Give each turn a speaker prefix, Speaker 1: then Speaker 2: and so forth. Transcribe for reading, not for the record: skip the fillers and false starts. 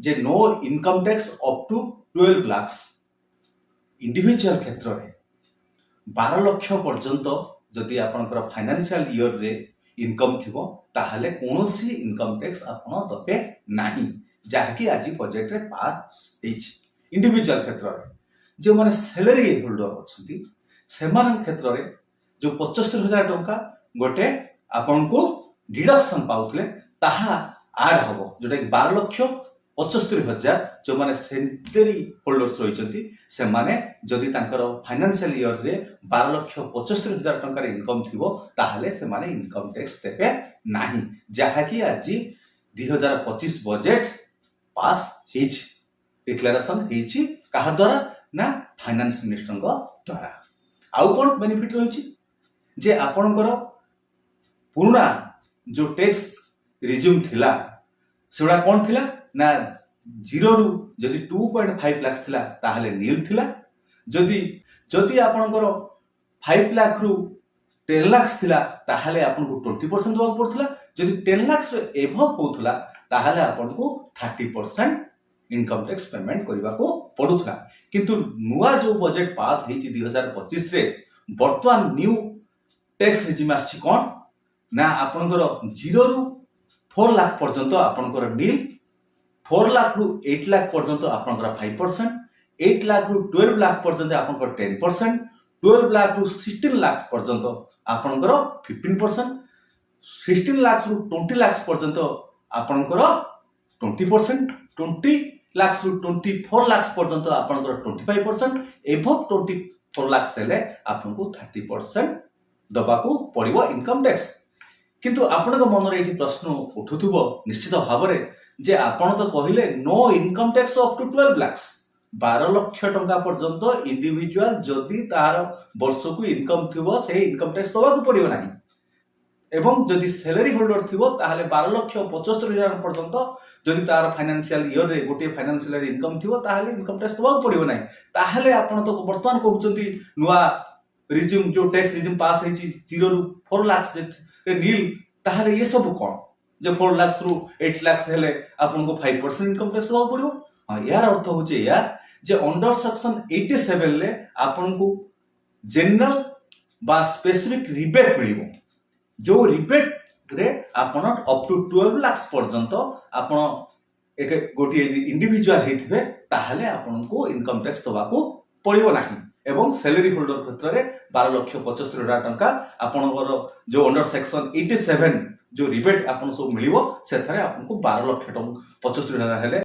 Speaker 1: J no income tax up to 12 lakh individual क्षेत्र में 12 लाख पर्यंत जदि आपनकर फाइनेंशियल ईयर रे इनकम थिबो ताहले कोनोसी इनकम टैक्स आपण दबे नाही जहाँकि आज बजेट रे पास होइछि। इंडिविजुअल क्षेत्र में जो माने सैलरी होल्डर अच्छी से क्षेत्र में जो 75,000 टंका गोटे आपन को डिडक्शन पाउथले ताहा आड हबो जोटा 12,75,000 जो माने सैलरी होल्डर्स रहिचंती से माने जदि तांकर फाइनेंशियल ईयर रे 12,75,000 टंका इनकम थिबो ताहले से माने इनकम टैक्स देबे नाही जहाँकि आज 2025 बजेट पास हेछि डिक्लेरेशन हेछि कहा द्वारा ना फाइनेंस मिनिस्टर द्वारा। आउ कौन बेनिफिट रही जे आपणकर पुराना जो टैक्स रिज्यूम थिला सेटा कौन थिला ना 0 रु जदि 2.5 लाख थिला ताहले नील थिला जदि जदि आपणकर 5 लाख रु 10 लाख थिला ताहले आपनको 20% दवा पड़थला जदि 10 लाख रे एभव होथला ताहले आपनको 30% इनकम टैक्स पेमेंट करने को पड़ूला किंतु नुआ जो बजेट पास होती 2025 रे बर्तमान न्यू टैक्स रिजिम आछि कौन ना आपनकर 0 रु 4 लाख पर्यंत आपनकर नील 4 लाख रु 8 लाख पर्यंत आपनकर 5% 8 लाख रु 12 लाख पर्यंत आपनकर 10% 12 लाख रु 16 लाख पर्यंत आपनकर 15% 16 लाख रु 20 लाख पर्यंत आपनकर 20% 20 लाख रु 24 लाख पर्यंत आपनकर 25% एभव 24 लाख हेले आपनको 30% दबाकू पड़िबो इनकम टैक्स। किंतु आपनक मन रे एठी प्रश्न उठुथुबो निश्चित भाव रे जे आपण तो कहिले no income tax up to 12 lakh 12 lakh टंका पर्यंत इंडिविजुअल जदि तार वर्ष को इनकम थिबो से इनकम टैक्स दबाकू पड़िबो नाही एवं जदि सैलरी होल्डर थिबो ताहले 12,75,000 पर्यंत जदि तार फाइनेंशियल ईयर रे गोटे फाइनेंशियल इनकम थिबो ताहले इनकम टैक्स दबाकू पड़िबो नाही ताहले आपण तो वर्तमान कहउचंती नुआ रिज्यूम जो टैक्स रिज्यूम पास हेछि 0 रु 4 लाख रे नील ताहले ये सब कोन जे 4 लाख रु 8 लाख हेले आपन को 5% इनकम टैक्स दबाकू पड़िबो। हां यार अर्थ होचे या जे अंडर सेक्शन 87 ले आपन को जनरल बा स्पेसिफिक रिबेट मिलिबो जो रिबेट रे आपन अप टू 12 लाख पर्यंत आपन एक गोटी इंडिविजुअल हेथिबे ताहले आपन को इनकम टैक्स दबाकू पड़िबो नाही एवं सैलरी होल्डर क्षेत्र में 12,75,000 टंका आपनकर जो अंडर सेक्शन 87 जो रिबेट आपन सब मिलिबो सेथरे आपन को 12,75,000 हेले